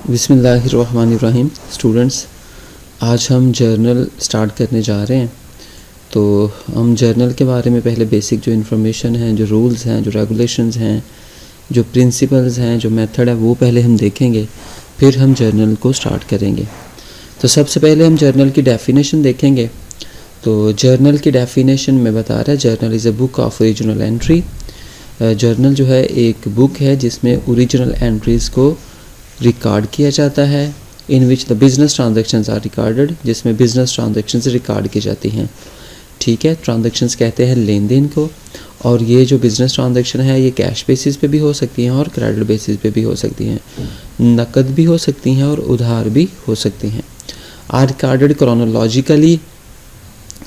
बिस्मिल्लाहिर्रहमानिर्रहीम। स्टूडेंट्स, आज हम जर्नल स्टार्ट करने जा रहे हैं। तो हम जर्नल के बारे में पहले बेसिक जो इन्फॉर्मेशन है, जो रूल्स हैं, जो रेगुलेशंस हैं, जो प्रिंसिपल्स हैं, जो मेथड है, वो पहले हम देखेंगे, फिर हम जर्नल को स्टार्ट करेंगे। तो सबसे पहले हम जर्नल की डेफिनेशन देखेंगे। तो जर्नल की डेफिनेशन में बता रहा है, journal is a book of original entry. Journal जो है एक बुक है जिसमें ओरिजिनल एंट्रीज़ को रिकॉर्ड किया जाता है। In which the business transactions are recorded, जिसमें बिज़नेस ट्रांजेक्शन्स रिकॉर्ड की जाती हैं। ठीक है, ट्रांजेक्शन्स कहते हैं लेन देन को। और ये जो बिज़नेस ट्रांजेक्शन है ये कैश बेसिस पे भी हो सकती हैं और क्रेडिट बेसिस पे भी हो सकती हैं, नकद भी हो सकती हैं और उधार भी हो सकती हैं। आर रिकॉर्डेड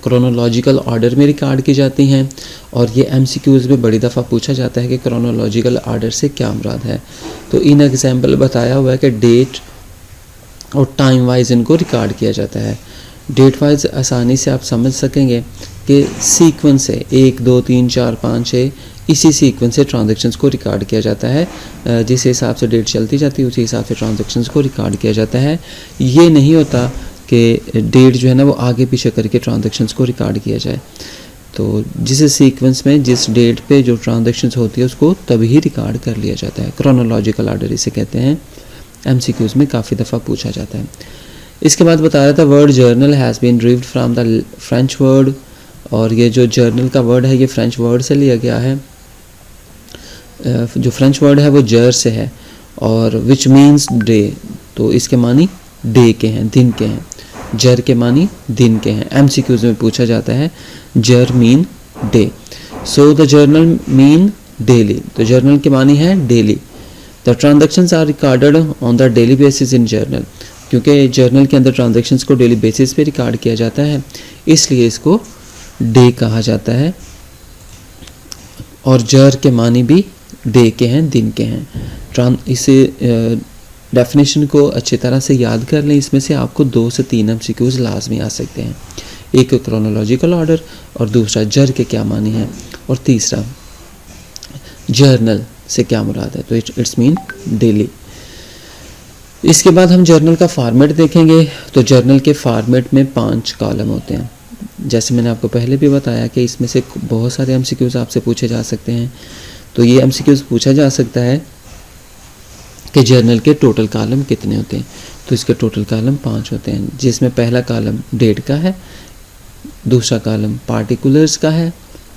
क्रोनोलॉजिकल ऑर्डर में रिकॉर्ड की जाती हैं। और ये एमसीक्यूज़ में बड़ी दफ़ा पूछा जाता है कि क्रोनोलॉजिकल ऑर्डर से क्या मुराद है। तो इन एग्जाम्पल बताया हुआ है कि डेट और टाइम वाइज इनको रिकॉर्ड किया जाता है। डेट वाइज आसानी से आप समझ सकेंगे कि सीक्वेंस है 1 2 3 4 5 6, इसी सीक्वेंस से ट्रांजेक्शन्स को रिकॉर्ड किया जाता है। जिस हिसाब से डेट चलती जाती है उसी हिसाब से ट्रांजेक्शन्स को रिकॉर्ड किया जाता है। ये नहीं होता कि डेट जो है ना वो आगे पीछे करके ट्रांजेक्शन्स को रिकॉर्ड किया जाए। तो जिस सीक्वेंस में जिस डेट पे जो ट्रांजेक्शन्स होती है उसको तभी रिकॉर्ड कर लिया जाता है। क्रोनोलॉजिकल ऑर्डर इसे कहते हैं। एमसीक्यूज़ में काफ़ी दफ़ा पूछा जाता है। इसके बाद बता रहा था, word journal has been derived from the French word. और ये जो जर्नल का वर्ड है ये फ्रेंच वर्ड से लिया गया है। जो फ्रेंच वर्ड है वो जर से है और विच मीन्स डे। तो इसके मानी डे के हैं, दिन के हैं। जर के मानी दिन के हैं। एमसीक्यूज़ में पूछा जाता है जर mean day. So the journal mean daily. तो जर्नल के मानी है daily. The transactions are recorded on the daily basis in journal. क्योंकि जर्नल के अंदर ट्रांजेक्शन्स को डेली बेसिस पे रिकॉर्ड किया जाता है, इसलिए इसको डे कहा जाता है। और जर के मानी भी डे के हैं, दिन के हैं। इसे डेफिनेशन को अच्छी तरह से याद कर लें। इसमें से आपको 2 से 3 एमसीक्यूज़ लाजमी आ सकते हैं। एक क्रोनोलॉजिकल ऑर्डर और दूसरा जर के क्या मानी है और तीसरा जर्नल से क्या मुराद है। तो इट्स मीन डेली। इसके बाद हम जर्नल का फॉर्मेट देखेंगे। तो जर्नल के फॉर्मेट में 5 कॉलम होते हैं। जैसे मैंने आपको पहले भी बताया कि इसमें से बहुत सारे एमसीक्यूज़ आपसे पूछे जा सकते हैं। तो ये एमसीक्यूज़ पूछा जा सकता है कि जर्नल के टोटल कॉलम कितने होते हैं। तो इसके टोटल कॉलम 5 होते हैं, जिसमें पहला कॉलम डेट का है, दूसरा कॉलम पार्टिकुलर्स का है,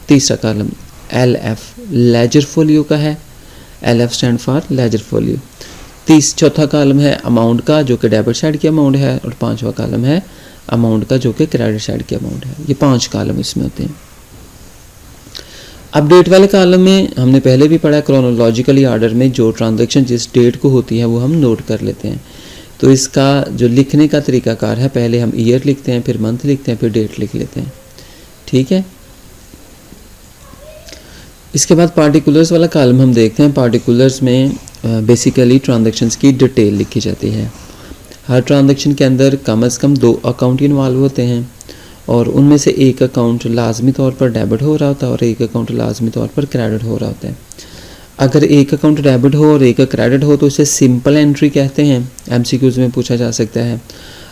तीसरा कॉलम LF लेजर फोलियो का है। LF stand for ledger folio. चौथा कॉलम है अमाउंट का, जो कि डेबिट साइड की अमाउंट है। और 5वां कॉलम है अमाउंट का, जो कि क्रेडिट साइड की अमाउंट है। ये 5 कॉलम इसमें होते हैं। अब डेट वाले कॉलम में हमने पहले भी पढ़ा, क्रोनोलॉजिकली ऑर्डर में जो ट्रांजैक्शन जिस डेट को होती है वो हम नोट कर लेते हैं। तो इसका जो लिखने का तरीकाकार है, पहले हम ईयर लिखते हैं, फिर मंथ लिखते हैं, फिर डेट लिख लेते हैं। ठीक है। इसके बाद पार्टिकुलर्स वाला कॉलम हम देखते हैं। पार्टिकुलर्स में बेसिकली ट्रांजैक्शंस की डिटेल लिखी जाती है। हर ट्रांजैक्शन के अंदर कम से कम 2 अकाउंट इन्वॉल्व होते हैं और उनमें से एक अकाउंट लाजमी तौर पर डेबिट हो रहा होता है और एक अकाउंट लाजमी तौर पर क्रेडिट हो रहा होता है। अगर एक अकाउंट डेबिट हो और एक क्रेडिट हो तो इसे सिंपल एंट्री कहते हैं। एमसीक्यूज़ में पूछा जा सकता है।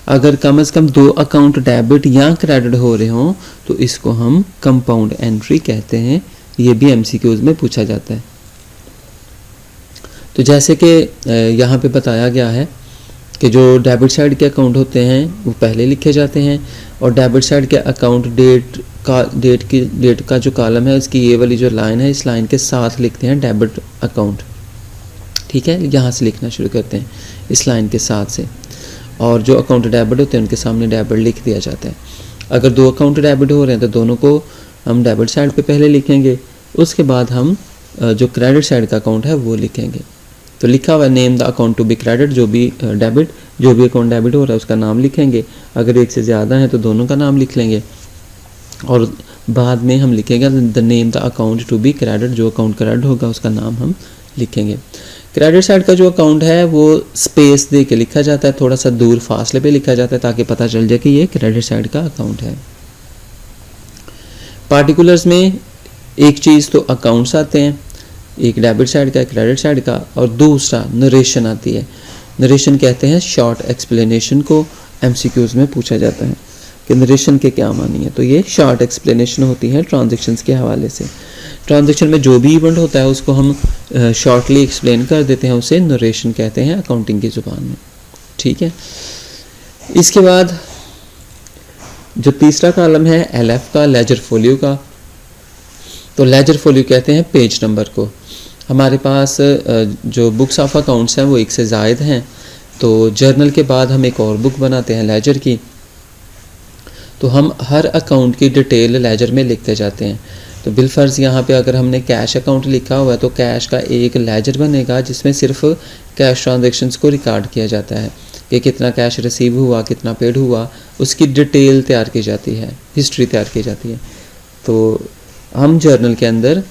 अगर कम से कम 2 अकाउंट डेबिट या क्रेडिट हो रहे हों तो इसको हम कंपाउंड एंट्री कहते हैं। ये भी एमसीक्यूज़ में पूछा जाता है। तो जैसे कि यहाँ पे बताया गया है कि जो डेबिट साइड के अकाउंट होते हैं वो पहले लिखे जाते हैं और डेबिट साइड के अकाउंट डेट का जो कॉलम है उसकी ये वाली जो लाइन है, इस लाइन के साथ लिखते हैं डेबिट अकाउंट। ठीक है, यहाँ से लिखना शुरू करते हैं इस लाइन के साथ से। और जो अकाउंट डेबिट होते हैं उनके सामने डेबिट लिख दिया जाता है। अगर 2 अकाउंट डेबिट हो रहे हैं तो दोनों को हम डेबिट साइड पे पहले लिखेंगे, उसके बाद हम जो क्रेडिट साइड का अकाउंट है वो लिखेंगे। तो लिखा हुआ name the account to be credit, जो भी अकाउंट डेबिट हो रहा है उसका नाम लिखेंगे। अगर एक से ज़्यादा है तो दोनों का नाम लिख लेंगे और बाद में हम लिखेंगे the name the account to be credit, जो अकाउंट क्रेडिट होगा उसका नाम हम लिखेंगे। क्रेडिट साइड का जो अकाउंट है वो स्पेस दे के लिखा जाता है, थोड़ा सा दूर फासले पे लिखा जाता है ताकि पता चल जाए कि ये क्रेडिट साइड का अकाउंट है। पार्टिकुलर्स में एक चीज़ तो अकाउंट्स आते हैं, एक डेबिट साइड का, क्रेडिट साइड का, और दूसरा नरेशन आती है। नरेशन कहते हैं शॉर्ट एक्सप्लेनेशन को एमसीक्यूज़ में पूछा जाता है कि नरेशन के क्या मानी है, तो ये शॉर्ट एक्सप्लेनेशन होती है ट्रांजैक्शंस के हवाले से। ट्रांजैक्शन में जो भी इवेंट होता है उसको हम शॉर्टली एक्सप्लेन कर देते हैं, उसे नरेशन कहते हैं अकाउंटिंग की ज़ुबान में। ठीक है, इसके बाद जो तीसरा कॉलम है एलएफ का, लेजर फोलियो का, तो लेजर फोलियो कहते हैं पेज नंबर को। हमारे पास जो बुक्स ऑफ अकाउंट्स हैं वो एक से ज़ायद हैं, तो जर्नल के बाद हम एक और बुक बनाते हैं लेजर की, तो हम हर अकाउंट की डिटेल लेजर में लिखते जाते हैं। तो बिलफर्ज यहाँ पे अगर हमने कैश अकाउंट लिखा हुआ है तो कैश का एक लेजर बनेगा जिसमें सिर्फ कैश ट्रांजैक्शंस को रिकॉर्ड किया जाता है कि कितना कैश रिसीव हुआ, कितना पेड हुआ, उसकी डिटेल तैयार की जाती है, हिस्ट्री तैयार की जाती है। तो हम जर्नल के अंदर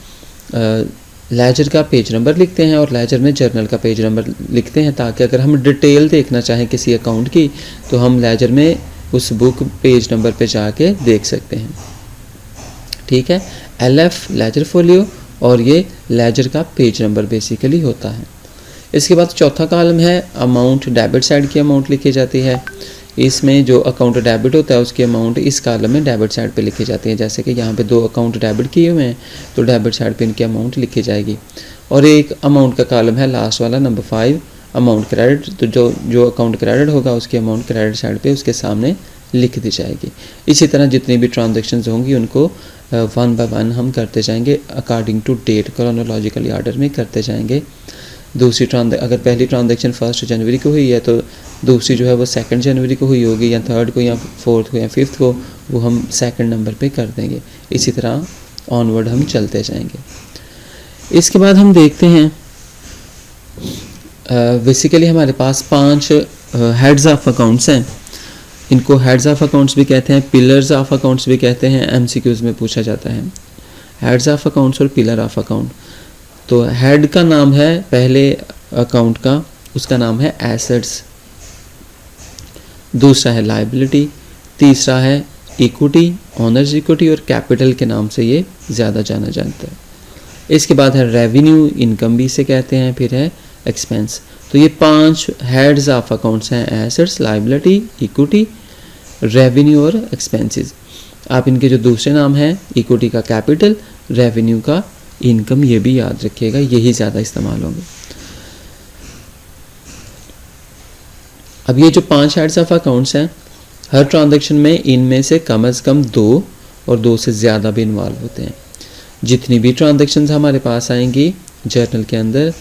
लेजर का पेज नंबर लिखते हैं और लेजर में जर्नल का पेज नंबर लिखते हैं, ताकि अगर हम डिटेल देखना चाहें किसी अकाउंट की तो हम लेजर में उस बुक पेज नंबर पे जाके देख सकते हैं। ठीक है, एलएफ लेजर फोलियो और ये लेजर का पेज नंबर बेसिकली होता है। इसके बाद चौथा कॉलम है अमाउंट, डेबिट साइड की अमाउंट लिखी जाती है। इसमें जो अकाउंट डेबिट होता है उसकी अमाउंट इस कॉलम में डेबिट साइड पे लिखी जाती है। जैसे कि यहाँ पे 2 अकाउंट डेबिट किए हुए हैं तो डेबिट साइड पे इनकी अमाउंट लिखी जाएगी। और एक अमाउंट का कॉलम है लास्ट वाला नंबर 5 अमाउंट क्रेडिट, तो जो अकाउंट क्रेडिट होगा उसकी अमाउंट क्रेडिट साइड पे उसके सामने लिख दी जाएगी। इसी तरह जितनी भी ट्रांजेक्शन्स होंगी उनको 1 बाय 1 हम करते जाएंगे according to date, chronologically order में करते जाएंगे। अगर पहली ट्रांजैक्शन 1 जनवरी को हुई है तो दूसरी जो है वो 2 जनवरी को हुई होगी, या 3 को या 4 को या 5 को, वो हम 2 नंबर पे कर देंगे। इसी तरह ऑनवर्ड हम चलते जाएंगे। इसके बाद हम देखते हैं बेसिकली हमारे पास 5 हेड्स ऑफ अकाउंट्स हैं। इनको हेड्स ऑफ अकाउंट्स भी कहते हैं, पिलर्स ऑफ अकाउंट्स भी कहते हैं, एमसीक्यूज़ में पूछा जाता है। हेड्स ऑफ अकाउंट्स और पिलर ऑफ अकाउंट। तो हेड का नाम है पहले अकाउंट का, उसका नाम है एसेट्स, दूसरा है लायबिलिटी, तीसरा है इक्विटी, ऑनर्स इक्विटी, और कैपिटल के नाम से ये ज़्यादा जाना जाता है। इसके बाद है रेवेन्यू, इनकम भी इसे कहते हैं, फिर है एक्सपेंस। तो ये 5 हेड्स ऑफ अकाउंट्स हैं, एसेट्स, लायबिलिटी, इक्विटी, रेवेन्यू और एक्सपेंसेस। आप इनके जो दूसरे नाम हैं, इक्विटी का कैपिटल, रेवेन्यू का इनकम, ये भी याद रखिएगा, यही ज़्यादा इस्तेमाल होंगे। अब ये जो 5 हेड्स ऑफ अकाउंट्स हैं, हर ट्रांजैक्शन में इनमें से कम 2 और 2 से ज़्यादा भी इन्वॉल्व होते हैं। जितनी भी ट्रांजैक्शंस हमारे पास आएंगी जर्नल के अंदर,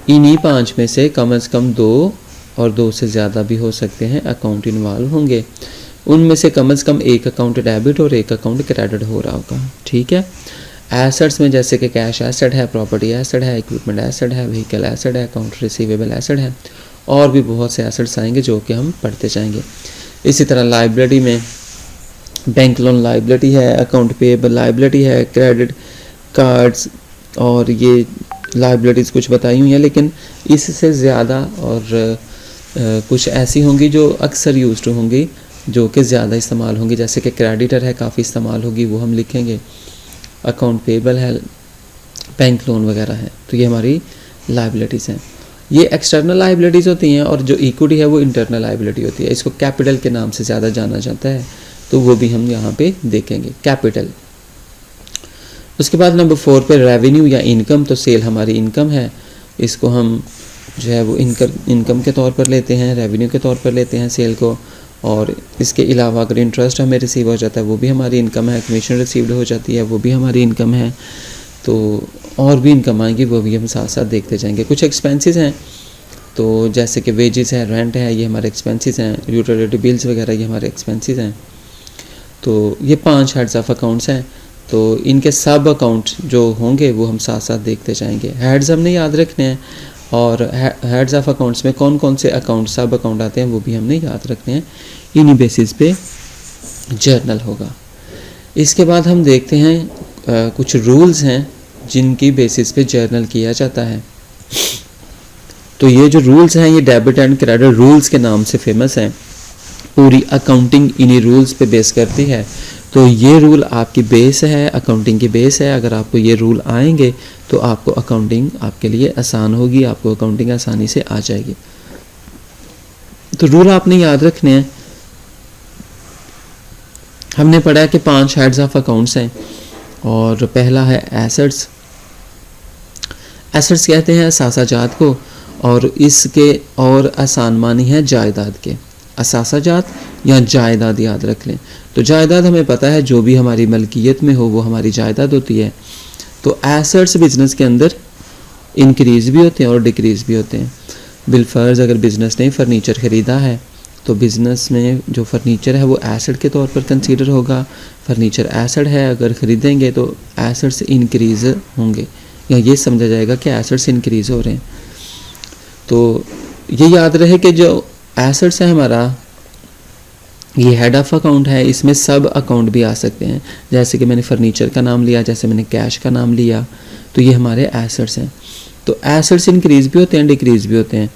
इन्हीं 5 में से कम 2 और 2 से ज़्यादा भी हो सकते हैं अकाउंट इन्वॉल्व होंगे। उनमें से कम एक अकाउंट डेबिट और एक अकाउंट क्रेडिट हो रहा होगा। ठीक है, एसेट्स में जैसे कि कैश एसेट है, प्रॉपर्टी एसेट है, इक्विपमेंट एसेट है, व्हीकल एसेट है, अकाउंट रिसीवेबल एसेट है, और भी बहुत से एसेट्स आएंगे जो कि हम पढ़ते जाएंगे। इसी तरह लाइबिलिटी में बैंक लोन लाइबिलिटी है, अकाउंट पेएबल लाइबिलिटी है, क्रेडिट कार्ड्स, और ये लाइबिलिटीज़ कुछ बताई हुई हैं, लेकिन इससे ज़्यादा और कुछ ऐसी होंगी जो अक्सर यूज्ड होंगी, जो कि ज़्यादा इस्तेमाल होंगी। जैसे कि क्रेडिटर है, काफ़ी इस्तेमाल होगी, वो हम लिखेंगे। अकाउंट पेएबल है, बैंक लोन वगैरह है, तो ये हमारी लाइबिलिटीज़ हैं। ये एक्सटर्नल लाइबिलिटीज़ होती हैं, और जो इक्विटी है वो इंटरनल लाइबिलिटी होती है। इसको कैपिटल के नाम से ज़्यादा जाना जाता है, तो वो भी हम यहाँ पे देखेंगे, कैपिटल। उसके बाद नंबर 4 पे रेवेन्यू या इनकम, तो सेल हमारी इनकम है, इसको हम जो है वो इनकम के तौर पर लेते हैं, रेवेन्यू के तौर पर लेते हैं सेल को। और इसके अलावा अगर इंटरेस्ट हमें रिसीव हो जाता है वो भी हमारी इनकम है, कमीशन रिसीव्ड हो जाती है वो भी हमारी इनकम है। तो और भी इनकम आएंगी, वो भी हम साथ साथ देखते जाएंगे। कुछ एक्सपेंसेस हैं, तो जैसे कि वेजेस है, रेंट है, ये हमारे एक्सपेंसेस हैं, यूटिलिटी बिल्स वगैरह ये हमारे एक्सपेंसेस हैं। तो ये 5 हेड्स ऑफ अकाउंट्स हैं, तो इनके सब अकाउंट जो होंगे वो हम साथ साथ देखते जाएंगे। हेड्स हमने याद रखने हैं, और हेड्स ऑफ अकाउंट्स में कौन कौन से अकाउंट, सब अकाउंट आते हैं, वो भी हमने याद रखने हैं। इन्हीं बेसिस पे जर्नल होगा। इसके बाद हम देखते हैं कुछ रूल्स हैं जिनकी बेसिस पे जर्नल किया जाता है। तो ये जो रूल्स हैं ये डेबिट एंड क्रेडिट रूल्स के नाम से फेमस हैं। पूरी अकाउंटिंग इन्हीं रूल्स पे बेस करती है। तो ये रूल आपकी बेस है, अकाउंटिंग की बेस है। अगर आपको ये रूल आएंगे तो आपको अकाउंटिंग आपके लिए आसान होगी, आपको अकाउंटिंग आसानी से आ जाएगी। तो रूल आपने याद रखने हैं। हमने पढ़ा है कि 5 हेड्स ऑफ अकाउंट्स हैं और पहला है एसेट्स। एसेट्स कहते हैं असासाजात को, और इसके और आसान मानी है जायदाद के। असासाजात या जायदाद याद रख लें। तो जायदाद हमें पता है जो भी हमारी मलकियत में हो वो हमारी जायदाद होती है। तो एसेट्स बिजनेस के अंदर इंक्रीज़ भी होते हैं और डिक्रीज़ भी होते हैं। बिलफर्ज अगर बिज़नेस ने फर्नीचर ख़रीदा है तो बिज़नेस में जो फर्नीचर है वो एसेट के तौर पर कंसीडर होगा। फर्नीचर एसेट है, अगर ख़रीदेंगे तो एसेट्स इंक्रीज़ होंगे, या ये समझा जाएगा कि एसेट्स इंक्रीज़ हो रहे हैं। तो ये याद रहे कि जो एसेट्स है हमारा, ये हेड ऑफ अकाउंट है, इसमें सब अकाउंट भी आ सकते हैं। जैसे कि मैंने फर्नीचर का नाम लिया, जैसे मैंने कैश का नाम लिया, तो ये हमारे एसेट्स हैं। तो एसेट्स इंक्रीज़ भी होते हैं, डिक्रीज़ भी होते हैं।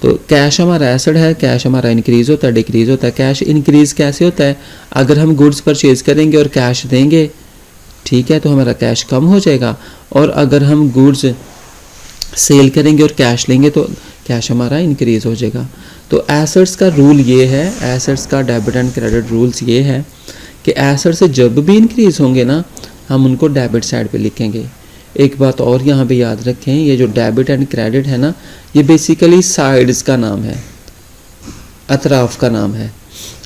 तो कैश हमारा एसेट है, कैश हमारा इंक्रीज़ होता है, डिक्रीज़ होता है। कैश इंक्रीज़ कैसे होता है? अगर हम गुड्स परचेज़ करेंगे और कैश देंगे, ठीक है, तो हमारा कैश कम हो जाएगा। और अगर हम गुड्स सेल करेंगे और कैश लेंगे तो कैश हमारा इंक्रीज़ हो जाएगा। तो एसेट्स का रूल ये है, एसेट्स का डेबिट एंड क्रेडिट रूल्स ये है कि एसेट्स जब भी इंक्रीज़ होंगे ना, हम उनको डेबिट साइड पे लिखेंगे। एक बात और यहाँ पे याद रखें, ये जो डेबिट एंड क्रेडिट है ना, ये बेसिकली साइड्स का नाम है, अतराफ का नाम है।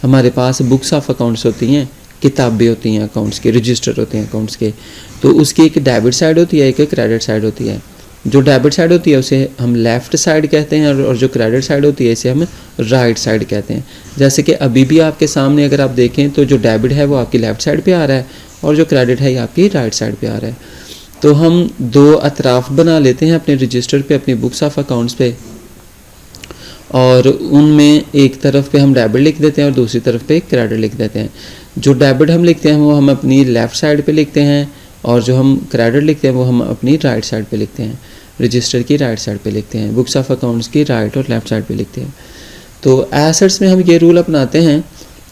हमारे पास बुक्स ऑफ अकाउंट्स होती हैं, किताबें होती हैं अकाउंट्स के, रजिस्टर होते हैं अकाउंट्स के। तो उसकी एक डेबिट साइड होती है, एक क्रेडिट साइड होती है। जो डेबिट साइड होती है उसे हम लेफ़्ट साइड कहते हैं, और जो क्रेडिट साइड होती है इसे हम राइट साइड कहते हैं। जैसे कि अभी भी आपके सामने अगर आप देखें तो जो डेबिट है वो आपकी लेफ़्ट साइड पे आ रहा है और जो क्रेडिट है ये आपकी राइट साइड पे आ रहा है। तो हम दो अतराफ बना लेते हैं अपने रजिस्टर पे, अपनी बुक्स ऑफ अकाउंट्स पे, और उनमें एक तरफ पे हम डेबिट लिख देते हैं और दूसरी तरफ पे क्रेडिट लिख देते हैं। जो डेबिट हम लिखते हैं वो हम अपनी लेफ़्ट साइड पे लिखते हैं, और जो हम क्रेडिट लिखते हैं वो हम अपनी राइट साइड पे लिखते हैं, रजिस्टर की राइट साइड पे लिखते हैं, बुक्स ऑफ अकाउंट्स की राइट और लेफ़्ट साइड पे लिखते हैं। तो एसेट्स में हम ये रूल अपनाते हैं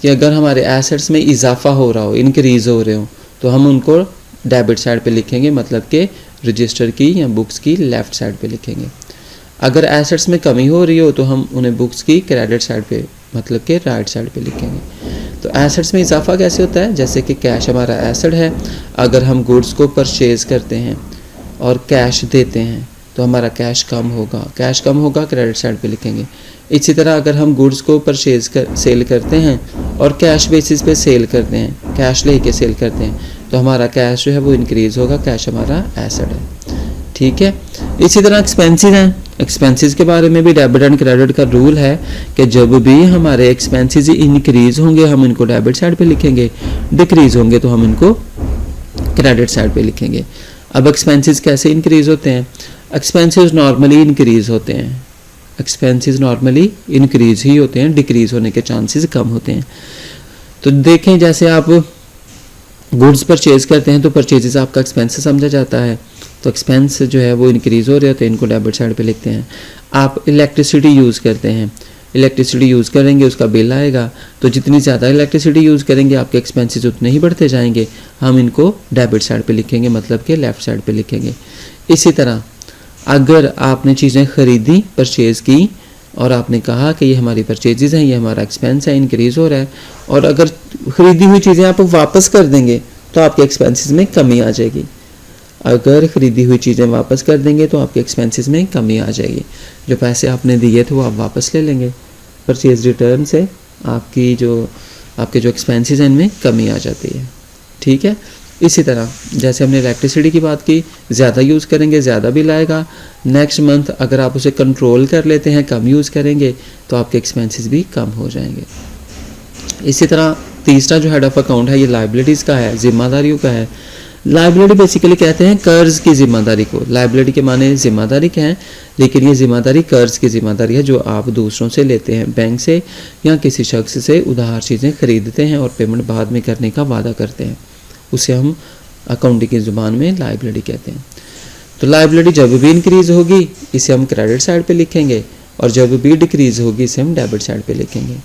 कि अगर हमारे एसेट्स में इजाफा हो रहा हो, इंक्रीज़ हो रहे हो, तो हम उनको डेबिट साइड पे लिखेंगे, मतलब कि रजिस्टर की या बुक्स की लेफ़्ट साइड पे लिखेंगे। अगर एसेट्स में कमी हो रही हो तो हम उन्हें बुक्स की क्रेडिट साइड पे, मतलब कि राइट साइड पे लिखेंगे। तो एसेट्स में इजाफा कैसे होता है? जैसे कि कैश हमारा एसेट है, अगर हम गुड्स को परचेज़ करते हैं और कैश देते हैं तो हमारा कैश कम होगा, कैश कम होगा, क्रेडिट साइड पे लिखेंगे। इसी तरह अगर हम गुड्स को सेल करते हैं और कैश बेसिस पे सेल करते हैं, कैश लेके सेल करते हैं, तो हमारा कैश जो है वो इंक्रीज़ होगा, कैश हमारा एसेट है, ठीक है। इसी तरह एक्सपेंसेस हैं, एक्सपेंसेस के बारे में भी डेबिट एंड क्रेडिट का रूल है कि जब भी हमारे एक्सपेंसेस इंक्रीज़ होंगे हम इनको डेबिट साइड पे लिखेंगे, डिक्रीज़ होंगे तो हम इनको क्रेडिट साइड पे लिखेंगे। अब एक्सपेंसेस कैसे इंक्रीज़ होते हैं? एक्सपेंसेस नॉर्मली इंक्रीज़ होते हैं, एक्सपेंसेस नॉर्मली इंक्रीज़ ही होते हैं, डिक्रीज़ होने के चांसेस कम होते हैं। तो देखें, जैसे आप गुड्स परचेज़ करते हैं तो परचेजेस आपका एक्सपेंस समझा जाता है, तो एक्सपेंस जो है वो इंक्रीज़ हो रहे होते हैं, इनको डेबिट साइड पे लिखते हैं। आप इलेक्ट्रिसिटी यूज़ करते हैं, इलेक्ट्रिसिटी यूज़ करेंगे उसका बिल आएगा, तो जितनी ज़्यादा इलेक्ट्रिसिटी यूज़ करेंगे आपके एक्सपेंसेस उतने ही बढ़ते जाएंगे, हम इनको डेबिट साइड पे लिखेंगे, मतलब कि लेफ़्ट साइड पे लिखेंगे। इसी तरह अगर आपने चीज़ें ख़रीदी, परचेज़ की, और आपने कहा कि ये हमारी परचेजेज़ हैं, ये हमारा एक्सपेंस है, इंक्रीज़ हो रहा है, और अगर ख़रीदी हुई चीज़ें आप वापस कर देंगे तो आपके एक्सपेंसेस में कमी आ जाएगी। अगर ख़रीदी हुई चीज़ें वापस कर देंगे तो आपके एक्सपेंसेस में कमी आ जाएगी, जो पैसे आपने दिए थे वो आप वापस ले लेंगे। परचेज रिटर्न से आपके जो एक्सपेंसेस हैं इनमें कमी आ जाती है, ठीक है। इसी तरह जैसे हमने इलेक्ट्रिसिटी की बात की, ज़्यादा यूज़ करेंगे ज़्यादा बिल आएगा। नेक्स्ट मंथ अगर आप उसे कंट्रोल कर लेते हैं, कम यूज़ करेंगे, तो आपके एक्सपेंसेस भी कम हो जाएंगे। इसी तरह तीसरा जो हेड ऑफ अकाउंट है ये लाइबिलिटीज़ का है, जिम्मेदारियों का है। लाइबिलिटी बेसिकली कहते हैं कर्ज की जिम्मेदारी को। लाइबिलिटी के माने जिम्मेदारी क्या है, लेकिन ये जिम्मेदारी कर्ज की जिम्मेदारी है जो आप दूसरों से लेते हैं, बैंक से या किसी शख्स से उधार चीज़ें खरीदते हैं और पेमेंट बाद में करने का वादा करते हैं, उसे हम अकाउंटिंग की ज़ुबान में लाइबिलिटी कहते हैं। तो लाइबिलिटी जब भी इंक्रीज़ होगी इसे हम क्रेडिट साइड पे लिखेंगे, और जब भी डिक्रीज़ होगी इसे हम डेबिट साइड पे लिखेंगे।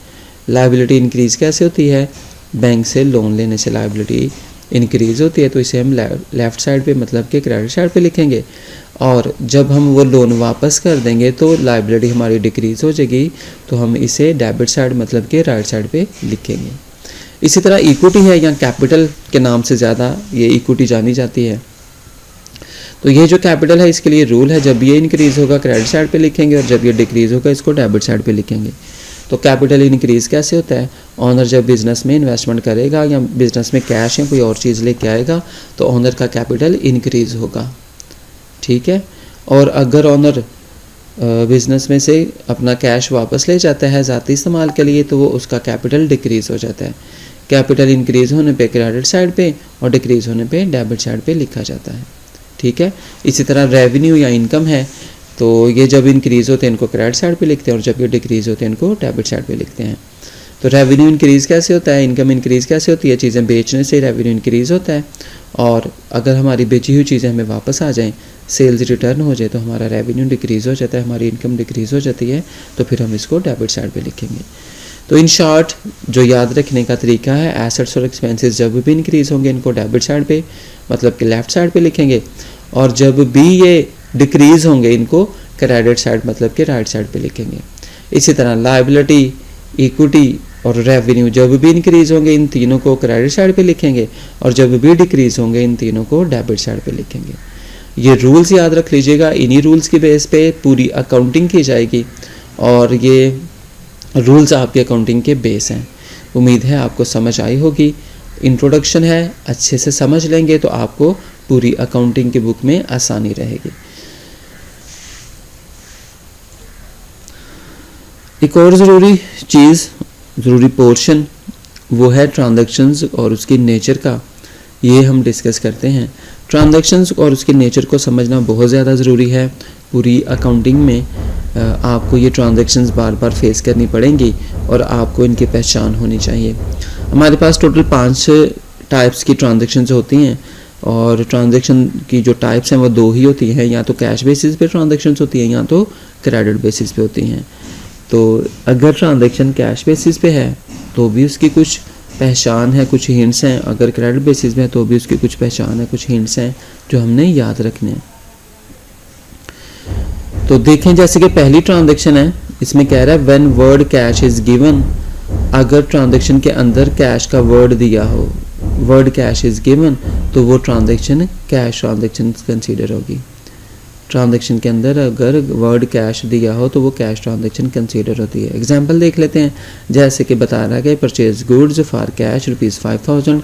लाइबिलिटी इंक्रीज़ कैसे होती है? बैंक से लोन लेने से लाइबिलिटी इंक्रीज़ होती है, तो इसे हम लेफ़्ट साइड पे, मतलब कि क्रेडिट साइड पे लिखेंगे। और जब हम वो लोन वापस कर देंगे तो लाइबिलिटी हमारी डिक्रीज़ हो जाएगी, तो हम इसे डेबिट साइड मतलब कि राइट साइड पे लिखेंगे। इसी तरह इक्विटी है या कैपिटल के नाम से ज़्यादा ये इक्विटी जानी जाती है। तो ये जो कैपिटल है इसके लिए रूल है, जब ये इंक्रीज़ होगा क्रेडिट साइड पे लिखेंगे और जब ये डिक्रीज़ होगा इसको डेबिट साइड पे लिखेंगे। तो कैपिटल इंक्रीज़ कैसे होता है, ऑनर जब बिज़नेस में इन्वेस्टमेंट करेगा या बिज़नेस में कैश या कोई और चीज़ लेके आएगा तो ऑनर का कैपिटल इंक्रीज़ होगा, ठीक है। और अगर ऑनर बिज़नेस में से अपना कैश वापस ले जाता है ज़ाती इस्तेमाल के लिए तो वो उसका कैपिटल डिक्रीज़ हो जाता है। कैपिटल इंक्रीज़ होने पे क्रेडिट साइड पे और डिक्रीज़ होने पे डेबिट साइड पे लिखा जाता है, ठीक है। इसी तरह रेवेन्यू या इनकम है, तो ये जब इंक्रीज़ होते हैं इनको क्रेडिट साइड पे लिखते हैं और जब ये डिक्रीज़ होते हैं इनको डेबिट साइड पे लिखते हैं। तो रेवेन्यू इंक्रीज़ कैसे होता है, इनकम इंक्रीज़ कैसे होती है, चीज़ें बेचने से रेवेन्यू इंक्रीज़ होता है। और अगर हमारी बेची हुई चीज़ें हमें वापस आ जाएं, सेल्स रिटर्न हो जाए तो हमारा रेवेन्यू डिक्रीज़ हो जाता है, हमारी इनकम डिक्रीज़ हो जाती है, तो फिर हम इसको डेबिट साइड पे लिखेंगे। तो इन शॉर्ट जो याद रखने का तरीका है, एसेट्स और एक्सपेंसेस जब भी इंक्रीज़ होंगे इनको डेबिट साइड पे मतलब कि लेफ़्ट साइड पे लिखेंगे और जब भी ये डिक्रीज़ होंगे इनको क्रेडिट साइड मतलब कि राइट साइड पे लिखेंगे। इसी तरह लायबिलिटी, इक्विटी और रेवेन्यू जब भी इंक्रीज़ होंगे इन तीनों को क्रेडिट साइड पे लिखेंगे और जब भी डिक्रीज़ होंगे इन तीनों को डेबिट साइड पे लिखेंगे। ये रूल्स याद रख लीजिएगा, इन्हीं रूल्स की बेस पे पूरी अकाउंटिंग की जाएगी और ये रूल्स आपके अकाउंटिंग के बेस हैं। उम्मीद है आपको समझ आई होगी। इंट्रोडक्शन है, अच्छे से समझ लेंगे तो आपको पूरी अकाउंटिंग की बुक में आसानी रहेगी। एक और ज़रूरी चीज़, ज़रूरी पोर्शन वो है ट्रांजैक्शंस और उसकी नेचर का, ये हम डिस्कस करते हैं। ट्रांजैक्शंस और उसके नेचर को समझना बहुत ज़्यादा ज़रूरी है। पूरी अकाउंटिंग में आपको ये ट्रांजैक्शंस बार बार फेस करनी पड़ेंगी और आपको इनकी पहचान होनी चाहिए। हमारे पास टोटल 5 टाइप्स की ट्रांजैक्शंस होती हैं और ट्रांजैक्शन की जो टाइप्स हैं वो 2 ही होती हैं, या तो कैश बेसिस पे ट्रांजैक्शंस होती हैं या तो क्रेडिट बेसिस पे होती हैं। तो अगर ट्रांजैक्शन कैश बेसिस पे है तो भी उसकी कुछ पहचान है, कुछ हिंट्स हैं। अगर क्रेडिट बेसिस में है तो भी उसकी कुछ पहचान है, कुछ हिंट्स हैं जो हमने याद रखने हैं। तो देखें, जैसे कि पहली ट्रांजैक्शन है, इसमें कह रहा है when word cash is given. अगर ट्रांजैक्शन के अंदर कैश का वर्ड दिया हो, वर्ड कैश इज गिवन, तो वो ट्रांजैक्शन कैश ट्रांजैक्शन कंसीडर होगी। ट्रांजैक्शन के अंदर अगर वर्ड कैश दिया हो तो वो कैश ट्रांजैक्शन कंसीडर होती है। एग्जांपल देख लेते हैं, जैसे कि बता रहा है purchase goods for cash ₹5000।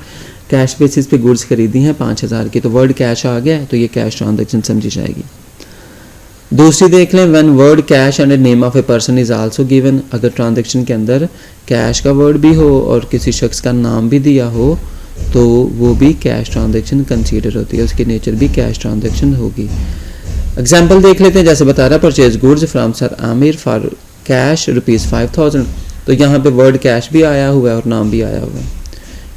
Cash basis पे गुड्स खरीदी हैं 5000 की, तो वर्ड कैश आ गया तो ये कैश ट्रांजैक्शन समझी जाएगी। दूसरी देख लें, when word cash and name of a person is also given. अगर ट्रांजैक्शन के अंदर कैश का वर्ड भी हो और किसी शख्स का नाम भी दिया हो तो वो भी कैश ट्रांजैक्शन कंसीडर होती है, उसकी नेचर भी कैश ट्रांजैक्शन होगी। एग्जाम्पल देख लेते हैं, जैसे बता रहा purchase goods from sir Aamir for cash ₹5000। तो यहाँ पे वर्ड कैश भी आया हुआ है और नाम भी आया हुआ है।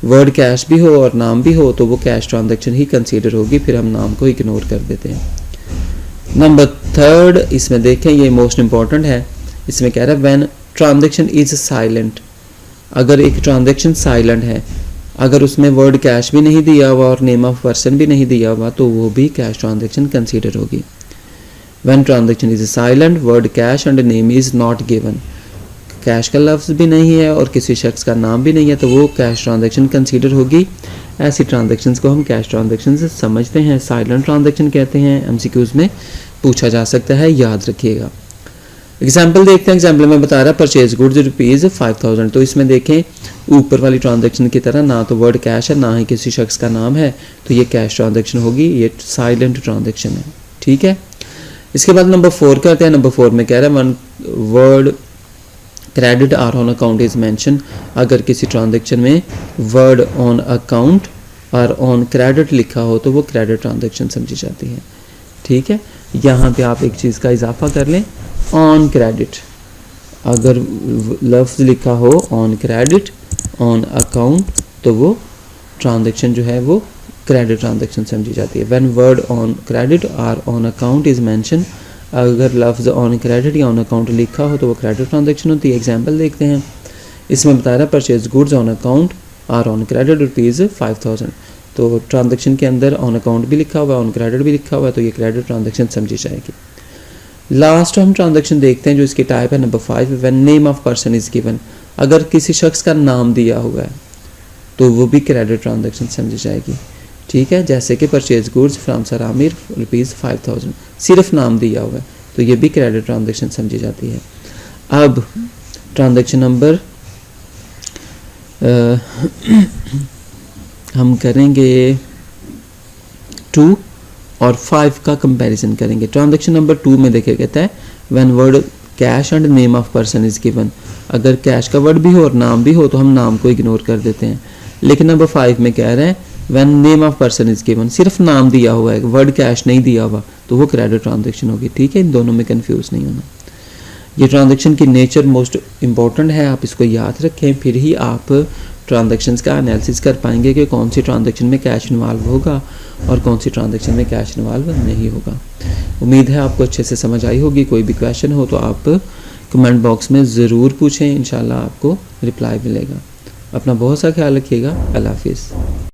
वर्ड कैश भी हो और नाम भी हो तो वो कैश ट्रांजैक्शन ही कंसीडर होगी, फिर हम नाम को इग्नोर कर देते हैं। नंबर 3 इसमें देखें, ये मोस्ट इंपॉर्टेंट है। इसमें कह रहा है व्हेन ट्रांजैक्शन इज साइलेंट। अगर एक ट्रांजैक्शन साइलेंट है, अगर उसमें वर्ड कैश भी नहीं दिया हुआ और नेम ऑफ पर्सन भी नहीं दिया हुआ तो वो भी कैश ट्रांजैक्शन कंसीडर होगी। When transaction is silent, word cash and name is not given. Cash का लफ्ज़ भी नहीं है और किसी शख्स का नाम भी नहीं है तो वो कैश ट्रांजैक्शन कंसीडर होगी। ऐसी ट्रांजैक्शंस को हम कैश ट्रांजैक्शंस समझते हैं, साइलेंट ट्रांजैक्शन कहते हैं। एमसीक्यूज में पूछा जा सकता है, याद रखिएगा। एग्जाम्पल देखते हैं, एग्जाम्पल में बता रहा है परचेज गुड्स ₹5000। तो इसमें देखें ऊपर वाली ट्रांजैक्शन की तरह ना तो वर्ड कैश है ना ही किसी शख्स का नाम है, तो ये कैश ट्रांजैक्शन होगी, ये साइलेंट ट्रांजैक्शन है, ठीक है। इसके बाद नंबर 4 करते हैं। नंबर 4 में कह रहा है one word credit or on account is mention. अगर किसी ट्रांजैक्शन में वर्ड ऑन अकाउंट और ऑन क्रेडिट लिखा हो तो वो क्रेडिट ट्रांजैक्शन समझी जाती है, ठीक है। यहाँ पे आप एक चीज़ का इजाफा कर लें, ऑन क्रेडिट। अगर लफ्ज़ लिखा हो ऑन क्रेडिट, ऑन अकाउंट, तो वो ट्रांजैक्शन जो है वो क्रेडिट ट्रांजैक्शन समझी जाती है। When word on credit or on account is mention. अगर लफ्ज़ ऑन क्रेडिट या ऑन अकाउंट लिखा हो तो वो क्रेडिट ट्रांजैक्शन होती है। एग्जाम्पल देखते हैं, इसमें बता रहा है purchase goods on account or on credit ₹5000। तो ट्रांजैक्शन के अंदर ऑन अकाउंट भी लिखा हुआ है, ऑन क्रेडिट भी लिखा हुआ है, तो ये क्रेडिट ट्रांजैक्शन समझी जाएगी। लास्ट हम ट्रांजैक्शन देखते हैं जो इसकी टाइप है number 5, when name of person is given. अगर किसी शख्स का नाम दिया हुआ है तो वो भी क्रेडिट ट्रांजैक्शन समझी जाएगी, ठीक है। जैसे कि purchase goods from sir Aamir ₹5000, सिर्फ नाम दिया हुआ है तो ये भी क्रेडिट ट्रांजैक्शन समझी जाती है। अब ट्रांजैक्शन नंबर हम करेंगे 2 और 5 का कंपैरिजन करेंगे। ट्रांजैक्शन नंबर 2 में देखिए कहता है when word cash and name of person is given. अगर कैश का वर्ड भी हो और नाम भी हो तो हम नाम को इग्नोर कर देते हैं। लेकिन नंबर 5 में कह रहे हैं when name of person is given, सिर्फ नाम दिया हुआ है, वर्ड कैश नहीं दिया हुआ, तो वो क्रेडिट ट्रांजैक्शन होगी, ठीक है। इन दोनों में कंफ्यूज नहीं होना। ये ट्रांजैक्शन की नेचर मोस्ट इम्पॉर्टेंट है, आप इसको याद रखें, फिर ही आप ट्रांजैक्शंस का एनालिसिस कर पाएंगे कि कौन सी ट्रांजैक्शन में कैश इन्वॉल्व होगा और कौन सी ट्रांजैक्शन में कैश इन्वॉल्व नहीं होगा। उम्मीद है आपको अच्छे से समझ आई होगी। कोई भी क्वेश्चन हो तो आप कमेंट बॉक्स में ज़रूर पूछें, इंशाल्लाह आपको रिप्लाई मिलेगा। अपना बहुत सा ख्याल रखिएगा। अल्लाह हाफिज़।